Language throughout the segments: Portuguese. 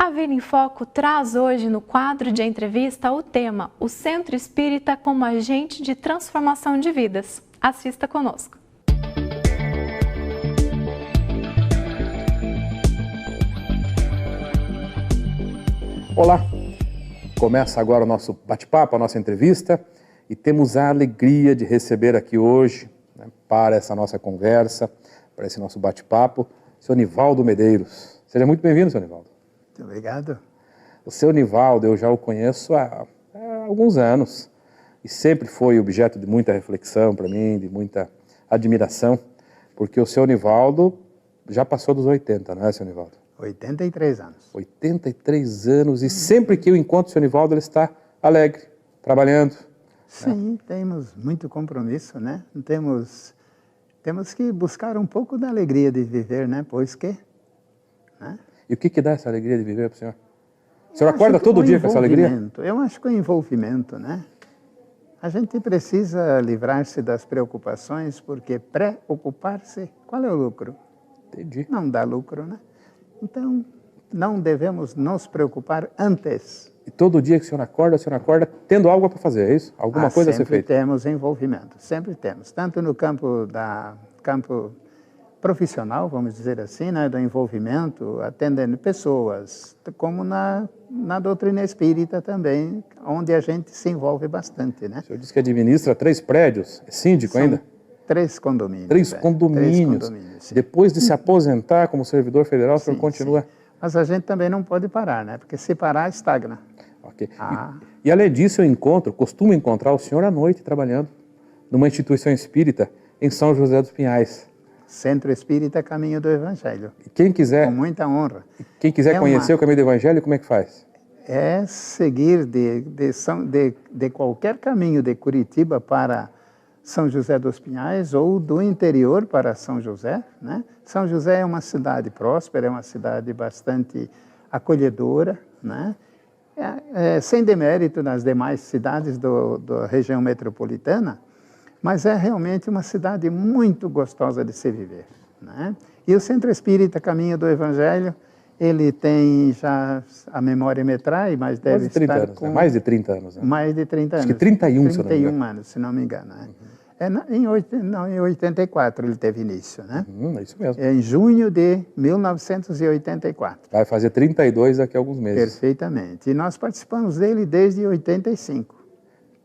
A Vida em Foco traz hoje no quadro de entrevista o tema O Centro Espírita como agente de transformação de vidas. Assista conosco. Olá, começa agora o nosso bate-papo, a nossa entrevista, e temos a alegria de receber aqui hoje, para essa nossa conversa, para esse nosso bate-papo, o senhor Nivaldo Medeiros. Seja muito bem-vindo, senhor Nivaldo. Muito obrigado. O senhor Nivaldo, eu já o conheço há alguns anos, e sempre foi objeto de muita reflexão para mim, de muita admiração, porque o senhor Nivaldo já passou dos 80, não é, senhor Nivaldo? 83 anos. 83 anos, e sempre que eu encontro o senhor Nivaldo, ele está alegre, trabalhando. Sim, temos muito compromisso, né? Temos que buscar um pouco da alegria de viver, né? Pois que... Né? E o que dá essa alegria de viver para o senhor? O senhor acorda todo dia com essa alegria? Eu acho que o envolvimento, né? A gente precisa livrar-se das preocupações, porque preocupar-se, qual é o lucro? Entendi. Não dá lucro, né? Então, não devemos nos preocupar antes. E todo dia que o senhor acorda tendo algo para fazer, é isso? Alguma coisa a ser feita? Sempre temos envolvimento, sempre temos. Tanto no campo profissional, vamos dizer assim, né, do envolvimento, atendendo pessoas, como na doutrina espírita também, onde a gente se envolve bastante, né? O senhor disse que administra 3 prédios, é síndico ainda? 3 condomínios. 3 condomínios. 3 condomínios, sim. Depois de se aposentar como servidor federal, o senhor continua? Sim. Mas a gente também não pode parar, né? Porque se parar, estagna. Ok. E além disso, eu costumo encontrar o senhor à noite trabalhando numa instituição espírita em São José dos Pinhais. Centro Espírita Caminho do Evangelho. E quem quiser, com muita honra. Quem quiser conhecer o Caminho do Evangelho, como é que faz? É seguir de qualquer caminho de Curitiba para São José dos Pinhais ou do interior para São José, né? São José é uma cidade próspera, é uma cidade bastante acolhedora, né? Sem demérito nas demais cidades da região metropolitana, mas é realmente uma cidade muito gostosa de se viver, né? E o Centro Espírita Caminho do Evangelho, ele tem já a memória me trai, mas deve estar anos, com... Mais de 30 anos. Né? Mais de 30 anos. Acho que 31, 31 anos, se não me engano. Né? Em 84 ele teve início, né? É isso mesmo. Em junho de 1984. Vai fazer 32 daqui a alguns meses. Perfeitamente. E nós participamos dele desde 85.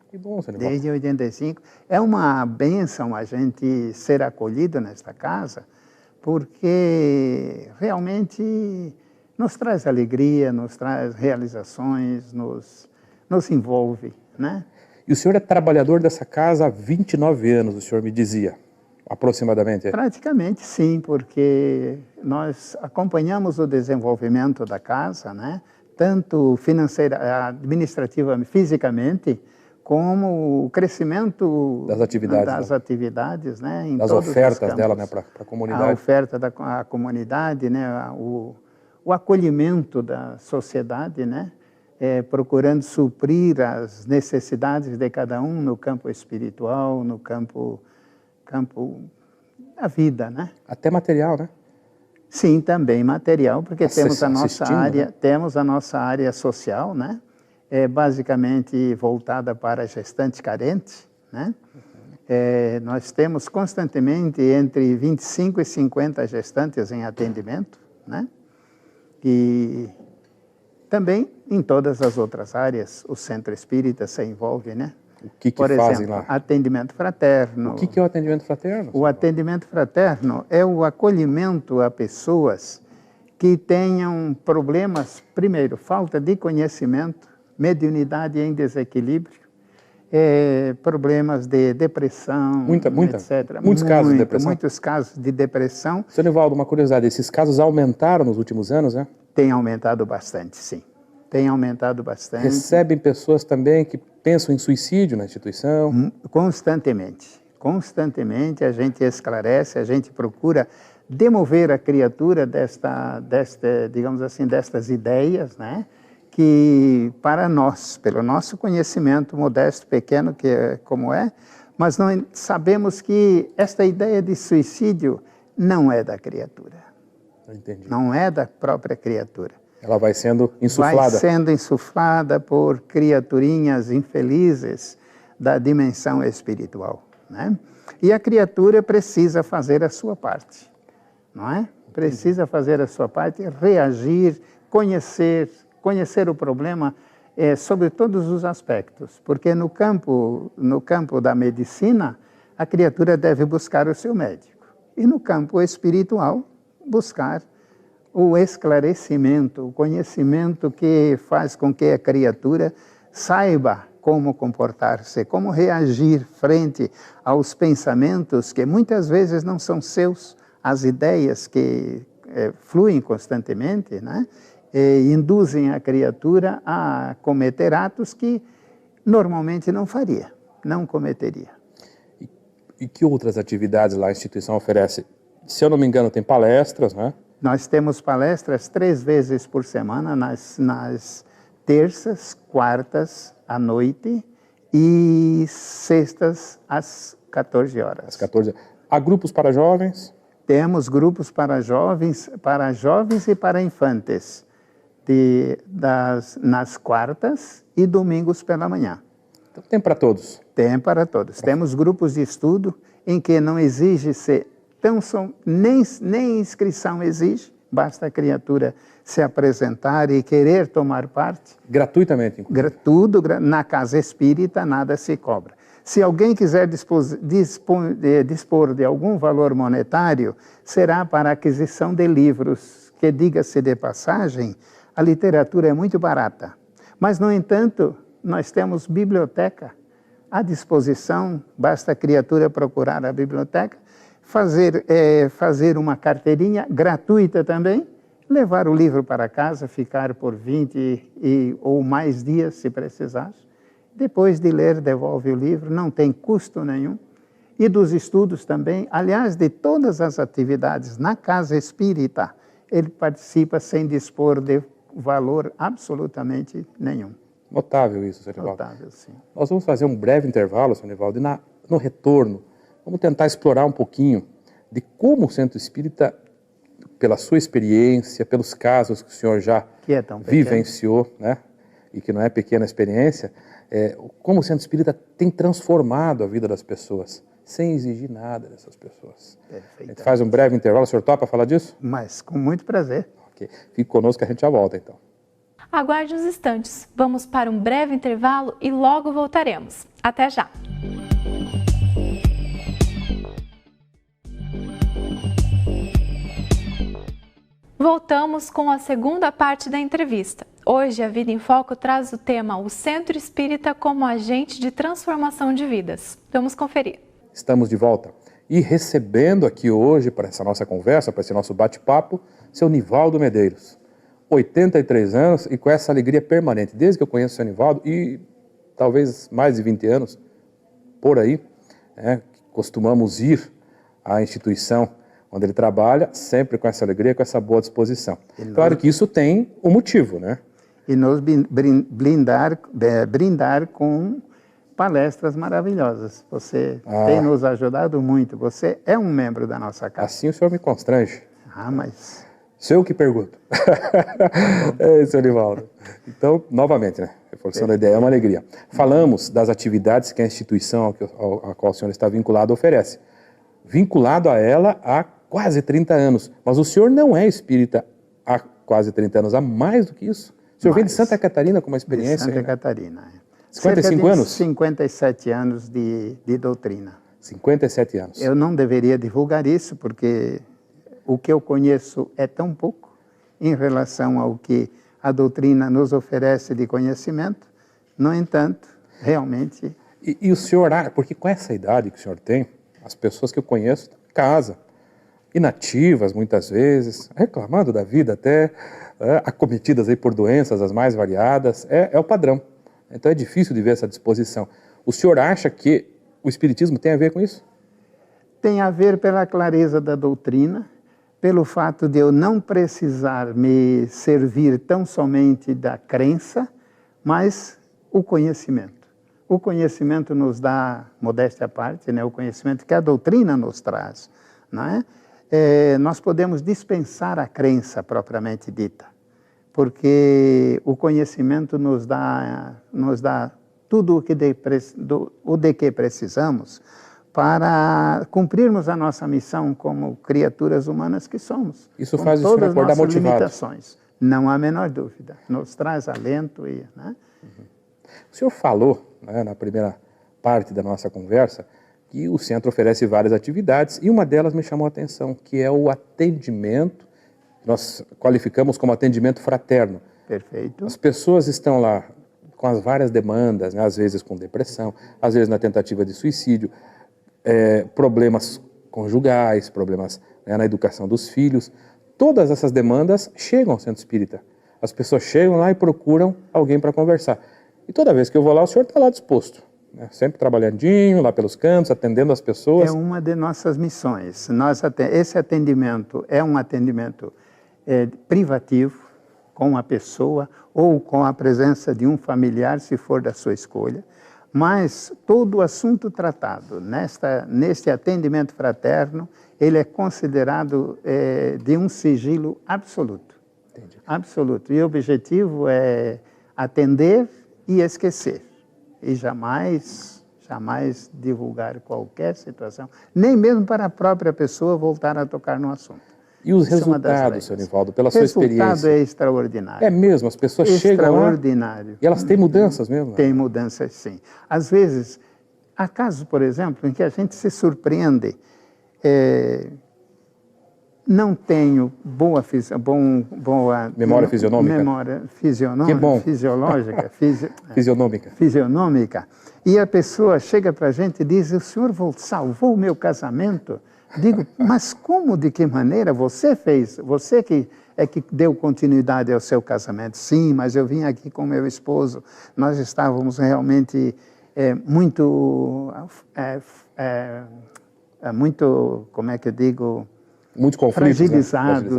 Que bom, senhor. Desde 85. É uma bênção a gente ser acolhido nesta casa, porque realmente nos traz alegria, nos traz realizações, nos envolve, né? E o senhor é trabalhador dessa casa há 29 anos, o senhor me dizia, aproximadamente? Praticamente sim, porque nós acompanhamos o desenvolvimento da casa, né? Tanto financeira, administrativa, fisicamente, como o crescimento das atividades, né? Em das todos ofertas dela, né, para a comunidade. A oferta da comunidade, né? O acolhimento da sociedade, né? Procurando suprir as necessidades de cada um no campo espiritual, no campo da vida, né? Até material, né? Sim, também material, porque temos a nossa área, né? Temos a nossa área social, né? Basicamente voltada para gestantes carentes, né? Nós temos constantemente entre 25 e 50 gestantes em atendimento, né? E também em todas as outras áreas o Centro Espírita se envolve, né? O que Por fazem exemplo, lá? Atendimento fraterno. O que é o atendimento fraterno? O atendimento fraterno é o acolhimento a pessoas que tenham problemas, primeiro, falta de conhecimento, mediunidade em desequilíbrio, problemas de depressão, etc. Muitos casos de depressão? Muitos casos de depressão. Senhor Nivaldo, uma curiosidade, esses casos aumentaram nos últimos anos, né? Tem aumentado bastante, sim. Tem aumentado bastante. Recebem pessoas também que pensam em suicídio na instituição? Constantemente. Constantemente a gente esclarece, a gente procura demover a criatura digamos assim, destas ideias, né? Que para nós, pelo nosso conhecimento modesto, pequeno, como é, mas não sabemos que esta ideia de suicídio não é da criatura. Entendi. Não é da própria criatura. Ela vai sendo insuflada. Vai sendo insuflada por criaturinhas infelizes da dimensão espiritual, né? E a criatura precisa fazer a sua parte, não é? Precisa fazer a sua parte, reagir, conhecer o problema sobre todos os aspectos, porque no campo da medicina, a criatura deve buscar o seu médico, e no campo espiritual, buscar o esclarecimento, o conhecimento que faz com que a criatura saiba como comportar-se, como reagir frente aos pensamentos que muitas vezes não são seus, as ideias que fluem constantemente, né? E induzem a criatura a cometer atos que normalmente não faria, não cometeria. E que outras atividades lá a instituição oferece? Se eu não me engano, tem palestras, né? Nós temos palestras 3 vezes por semana, nas terças, quartas à noite e sextas às 14 horas. Às 14 horas. Há grupos para jovens? Temos grupos para jovens e para infantes, nas quartas e domingos pela manhã. Então tem para todos? Tem para todos. Temos grupos de estudo em que não exige-se, nem inscrição exige, basta a criatura se apresentar e querer tomar parte. Gratuitamente? Tudo, na casa espírita nada se cobra. Se alguém quiser dispor de algum valor monetário, será para a aquisição de livros, que, diga-se de passagem, a literatura é muito barata. Mas, no entanto, nós temos biblioteca à disposição, basta a criatura procurar a biblioteca, fazer uma carteirinha gratuita também, levar o livro para casa, ficar por 20 ou mais dias, se precisar. Depois de ler, devolve o livro, não tem custo nenhum. E dos estudos também, aliás, de todas as atividades na casa espírita, ele participa sem dispor de valor absolutamente nenhum. Notável isso, Sr. Nivaldo. Notável, sim. Nós vamos fazer um breve intervalo, Sr. Nivaldo, e no retorno, vamos tentar explorar um pouquinho de como o Centro Espírita, pela sua experiência, pelos casos que o senhor já vivenciou, né? E que não é pequena experiência, como o Centro Espírita tem transformado a vida das pessoas, sem exigir nada dessas pessoas. A gente faz um breve intervalo, o senhor topa falar disso? Mas com muito prazer. Okay. Fique conosco que a gente já volta, então. Aguarde uns instantes, vamos para um breve intervalo e logo voltaremos. Até já! Voltamos com a segunda parte da entrevista. Hoje, a Vida em Foco traz o tema O Centro Espírita como agente de transformação de vidas. Vamos conferir. Estamos de volta e recebendo aqui hoje, para essa nossa conversa, para esse nosso bate-papo, seu Nivaldo Medeiros. 83 anos e com essa alegria permanente. Desde que eu conheço o seu Nivaldo, e talvez mais de 20 anos, por aí, costumamos ir à instituição onde ele trabalha, sempre com essa alegria, com essa boa disposição. Claro que isso tem um motivo, né? E nos brindar com palestras maravilhosas. Você tem nos ajudado muito. Você é um membro da nossa casa. Assim o senhor me constrange. Mas... Sou eu que pergunto. Seu Nivaldo. Então, novamente, né? Reforçando a ideia, é uma alegria. Falamos das atividades que a instituição a qual o senhor está vinculado oferece. Vinculado a ela há quase 30 anos. Mas o senhor não é espírita há quase 30 anos, há mais do que isso. O senhor vem de Santa Catarina com uma experiência? De Santa Catarina. 55 anos? 57 anos de doutrina. 57 anos. Eu não deveria divulgar isso, porque o que eu conheço é tão pouco em relação ao que a doutrina nos oferece de conhecimento. No entanto, realmente... E o senhor, porque com essa idade que o senhor tem, as pessoas que eu conheço estão em casa, inativas muitas vezes, reclamando da vida até, acometidas aí por doenças as mais variadas, é o padrão. Então é difícil de ver essa disposição. O senhor acha que o Espiritismo tem a ver com isso? Tem a ver pela clareza da doutrina, pelo fato de eu não precisar me servir tão somente da crença, mas o conhecimento. O conhecimento nos dá, modéstia à parte, né? O conhecimento que a doutrina nos traz, não é? Nós podemos dispensar a crença propriamente dita, porque o conhecimento nos dá tudo o de que precisamos para cumprirmos a nossa missão como criaturas humanas que somos. Isso faz o senhor acordar motivado. Limitações, não há a menor dúvida. Nos traz alento e... Né? O senhor falou, né, na primeira parte da nossa conversa, que o centro oferece várias atividades e uma delas me chamou a atenção, que é o atendimento, nós qualificamos como atendimento fraterno. Perfeito. As pessoas estão lá com as várias demandas, né, às vezes com depressão, às vezes na tentativa de suicídio, problemas conjugais, problemas, né, na educação dos filhos. Todas essas demandas chegam ao centro espírita. As pessoas chegam lá e procuram alguém para conversar. E toda vez que eu vou lá, o senhor está lá disposto, né? Sempre trabalhandinho, lá pelos cantos, atendendo as pessoas. É uma de nossas missões. Esse atendimento é um atendimento privativo, com a pessoa ou com a presença de um familiar, se for da sua escolha. Mas todo o assunto tratado neste atendimento fraterno, ele é considerado de um sigilo absoluto. Entendi. Absoluto. E o objetivo é atender e esquecer. E jamais divulgar qualquer situação, nem mesmo para a própria pessoa voltar a tocar no assunto. E os resultados, senhor Nivaldo, pela sua experiência? O resultado é extraordinário. É mesmo? As pessoas chegam lá e elas têm mudanças mesmo? Tem mudanças, sim. Às vezes, há casos, por exemplo, em que a gente se surpreende. Não tenho boa memória fisionômica. Memória que bom. Fisiológica. Fisionômica. E a pessoa chega para a gente e diz: o senhor salvou o meu casamento? Digo, mas como, de que maneira você fez? Você que deu continuidade ao seu casamento. Sim, mas eu vim aqui com meu esposo. Nós estávamos realmente muito, como é que eu digo? Muito conflitos,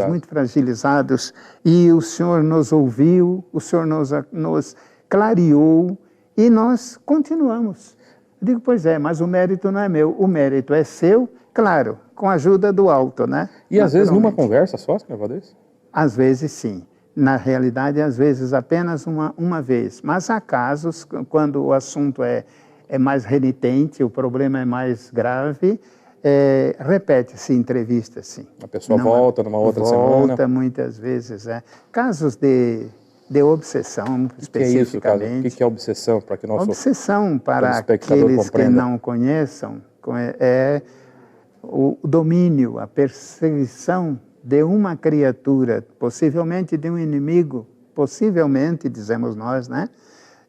muito fragilizados. E o senhor nos ouviu, o senhor nos clareou e nós continuamos. Eu digo, pois é, mas o mérito não é meu, o mérito é seu, claro, com a ajuda do alto, né? E às vezes numa conversa só, senhor Valdez? Às vezes sim. Na realidade, às vezes apenas uma vez. Mas há casos, quando o assunto é mais renitente, o problema é mais grave, repete-se entrevista, sim. A pessoa volta numa outra semana? Volta muitas vezes, Casos de obsessão, especificamente. O que é obsessão? Para que obsessão, para aqueles que não conheçam, é o domínio, a perseguição de uma criatura, possivelmente de um inimigo, possivelmente, dizemos nós, né?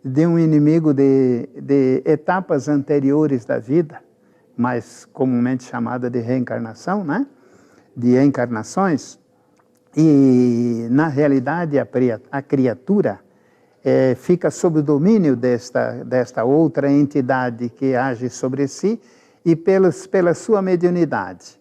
De um inimigo de etapas anteriores da vida, mais comumente chamada de reencarnação, né? De encarnações. E, na realidade, a criatura fica sob o domínio desta outra entidade que age sobre si e pela sua mediunidade.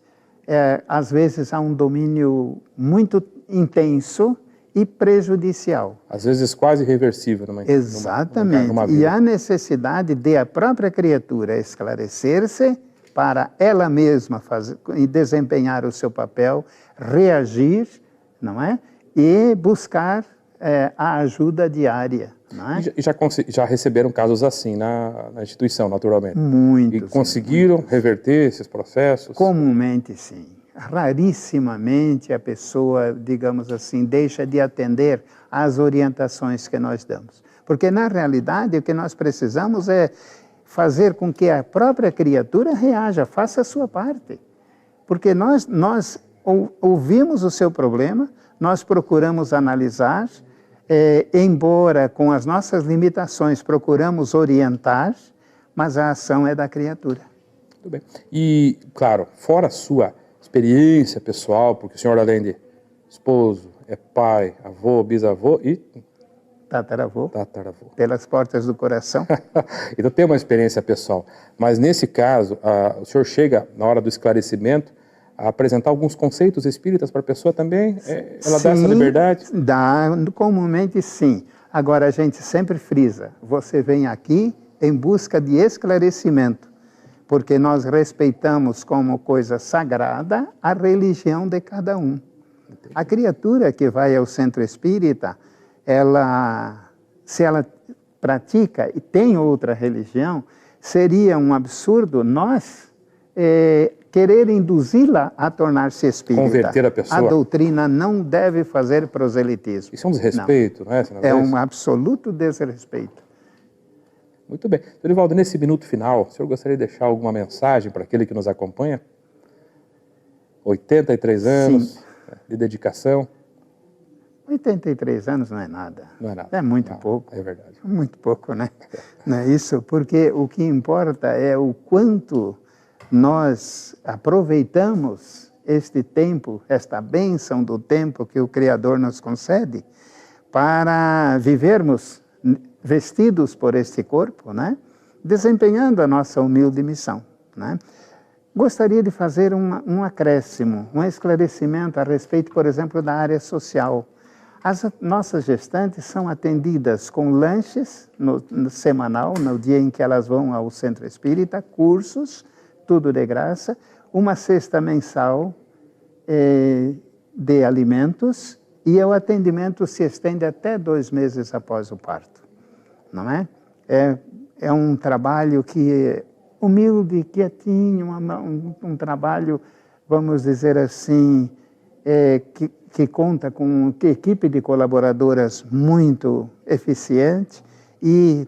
Às vezes há um domínio muito intenso e prejudicial. Às vezes quase irreversível. Exatamente. E há necessidade de a própria criatura esclarecer-se para ela mesma desempenhar o seu papel, reagir, não é? E buscar a ajuda diária. Não é? E já receberam casos assim na instituição, naturalmente? Muitos. E conseguiram reverter esses processos? Comumente, sim. Rarissimamente a pessoa, digamos assim, deixa de atender às orientações que nós damos. Porque, na realidade, o que nós precisamos é fazer com que a própria criatura reaja, faça a sua parte. Porque nós ouvimos o seu problema, nós procuramos analisar, embora com as nossas limitações procuramos orientar, mas a ação é da criatura. Muito bem. E, claro, fora a sua experiência pessoal, porque o senhor, além de esposo, é pai, avô, bisavô e... Tataravô. Tataravô. Pelas portas do coração. Então tem uma experiência pessoal. Mas nesse caso, o senhor chega, na hora do esclarecimento, a apresentar alguns conceitos espíritas para a pessoa também? Ela dá essa liberdade? Dá, comumente sim. Agora a gente sempre frisa, você vem aqui em busca de esclarecimento, porque nós respeitamos como coisa sagrada a religião de cada um. Entendi. A criatura que vai ao centro espírita, se ela pratica e tem outra religião, seria um absurdo nós querer induzi-la a tornar-se espírita. Converter a pessoa. A doutrina não deve fazer proselitismo. Isso é um desrespeito, não é? É um absoluto desrespeito. Muito bem. Dorivaldo, nesse minuto final, o senhor gostaria de deixar alguma mensagem para aquele que nos acompanha? 83 anos. Sim. De dedicação. 83 anos não é nada. Não é nada. É muito pouco. É verdade. Muito pouco, né? Não é isso? Porque o que importa é o quanto nós aproveitamos este tempo, esta bênção do tempo que o Criador nos concede, para vivermos vestidos por este corpo, né? Desempenhando a nossa humilde missão, né? Gostaria de fazer um acréscimo, um esclarecimento a respeito, por exemplo, da área social. As nossas gestantes são atendidas com lanches no semanal, no dia em que elas vão ao centro espírita, cursos, tudo de graça, uma cesta mensal de alimentos, e o atendimento se estende até 2 meses após o parto, não é? É um trabalho que humilde, quietinho, um trabalho, vamos dizer assim, que conta com uma equipe de colaboradoras muito eficiente e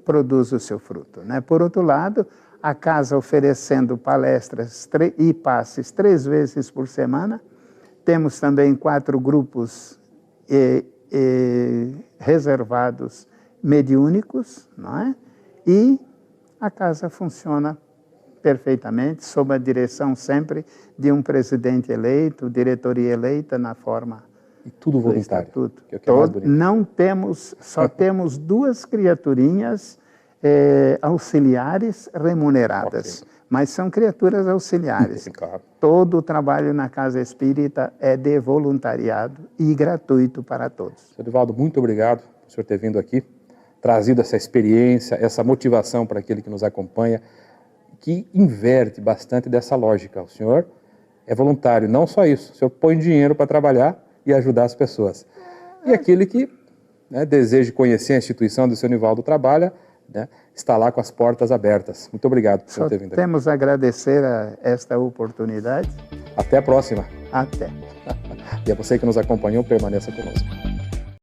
produz o seu fruto, né? Por outro lado, a casa oferecendo palestras e passes 3 vezes por semana. Temos também 4 grupos reservados mediúnicos, não é? E a casa funciona perfeitamente, sob a direção sempre de um presidente eleito, diretoria eleita na forma e tudo voluntário. Do estatuto. Não temos, só temos 2 criaturinhas auxiliares remuneradas, okay. Mas são criaturas auxiliares. Claro. Todo o trabalho na Casa Espírita é de voluntariado e gratuito para todos. Sr. Dorivaldo, muito obrigado por o senhor ter vindo aqui, trazido essa experiência, essa motivação para aquele que nos acompanha, que inverte bastante dessa lógica. O senhor é voluntário, não só isso, o senhor põe dinheiro para trabalhar e ajudar as pessoas. E aquele que deseja conhecer a instituição do Sr. Nivaldo trabalha, está lá com as portas abertas. Muito obrigado por ter vindo aqui. Temos a agradecer a esta oportunidade. Até a próxima. Até. E a você que nos acompanhou, permaneça conosco.